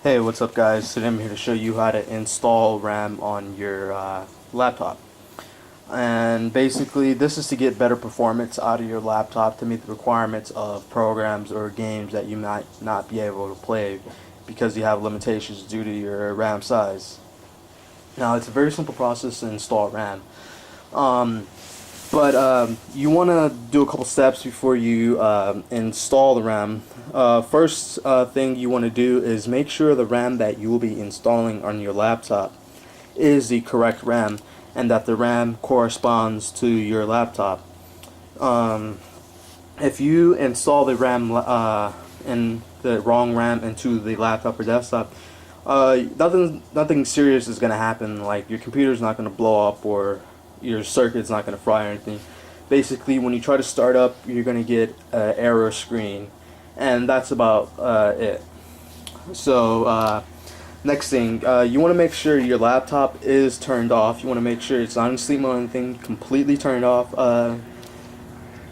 Hey, what's up guys? Today I'm here to show you how to install RAM on your laptop. And basically this is to get better performance out of your laptop to meet the requirements of programs or games that you might not be able to play because you have limitations due to your RAM size. Now it's a very simple process to install RAM. But you want to do a couple steps before you install the RAM. First thing you want to do is make sure the RAM that you will be installing on your laptop is the correct RAM and that the RAM corresponds to your laptop. If you install the RAM in the wrong RAM into the laptop or desktop, nothing serious is going to happen. Like your computer's not going to blow up or your circuit's not going to fry or anything. Basically, when you try to start up, you're going to get an error screen, and that's about it. So next thing, you want to make sure your laptop is turned off. You want to make sure it's not in sleep mode or anything, completely turned off.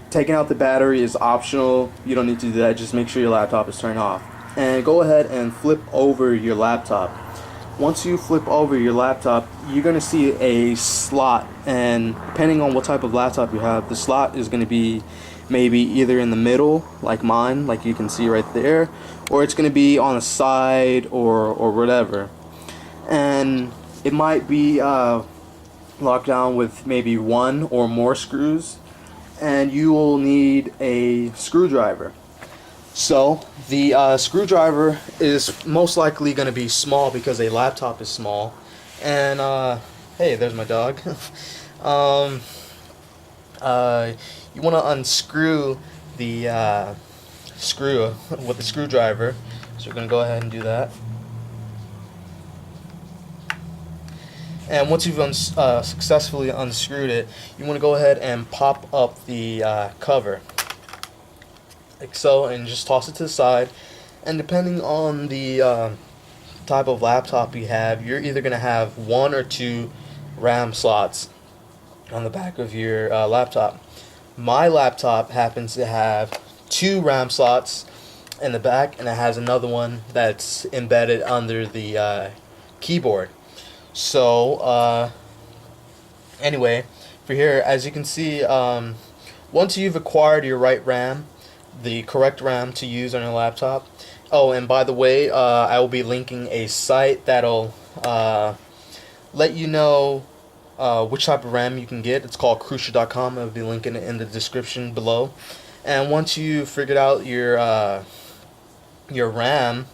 Taking out the battery is optional. You don't need to do that. Just make sure your laptop is turned off. And go ahead and flip over your laptop. Once you flip over your laptop, you're going to see a slot, and depending on what type of laptop you have, the slot is going to be maybe either in the middle, like mine, like you can see right there, or it's going to be on the side or whatever. And it might be locked down with maybe one or more screws, and you will need a screwdriver. So the screwdriver is most likely going to be small because a laptop is small. And hey, there's my dog. You want to unscrew the screw with the screwdriver. So we're going to go ahead and do that. And once you've successfully unscrewed it, you want to go ahead and pop up the cover, like so, and just toss it to the side. And depending on the type of laptop you have, you're either going to have one or two RAM slots on the back of your laptop. My laptop happens to have two RAM slots in the back, and it has another one that's embedded under the keyboard. So anyway, for here, as you can see, once you've acquired your right RAM, the correct RAM to use on your laptop. Oh, and by the way, I will be linking a site that'll let you know which type of RAM you can get. It's called Crucial.com. I'll be linking it in the description below. And once you figured out your RAM,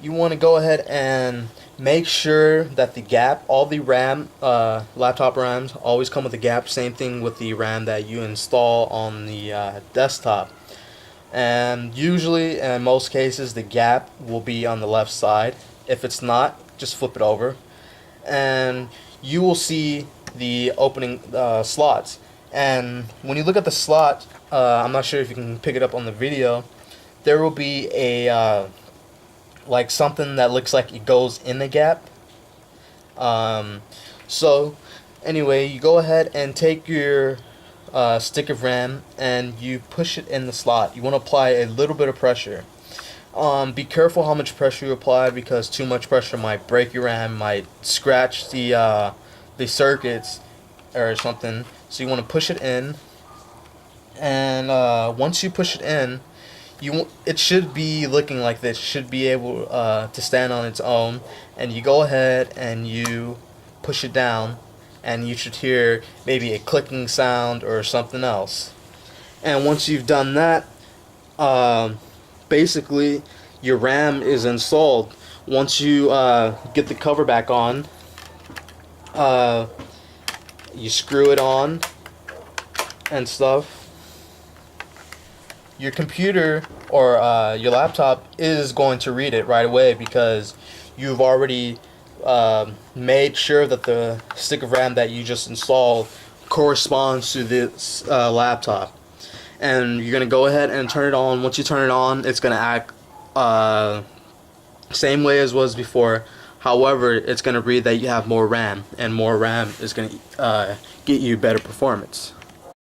you want to go ahead and make sure that the gap, all the RAM, laptop RAMs always come with a gap. Same thing with the RAM that you install on the desktop. And usually, in most cases, the gap will be on the left side. If it's not, just flip it over, and you will see the opening slots. And when you look at the slot, I'm not sure if you can pick it up on the video, there will be a like something that looks like it goes in the gap. So anyway, you go ahead and take your stick of RAM and you push it in the slot. You want to apply a little bit of pressure. Be careful how much pressure you apply, because too much pressure might break your RAM, might scratch the circuits or something. So you want to push it in, and once you push it in, it should be looking like this. It should be able to stand on its own, and you go ahead and you push it down, and you should hear maybe a clicking sound or something else. And once you've done that, basically your RAM is installed. Once you get the cover back on, you screw it on and stuff. Your computer or your laptop is going to read it right away, because you've already made sure that the stick of RAM that you just installed corresponds to this laptop. And you're going to go ahead and turn it on. Once you turn it on, it's going to act same way as was before. However, it's going to read that you have more RAM, and more RAM is going to get you better performance.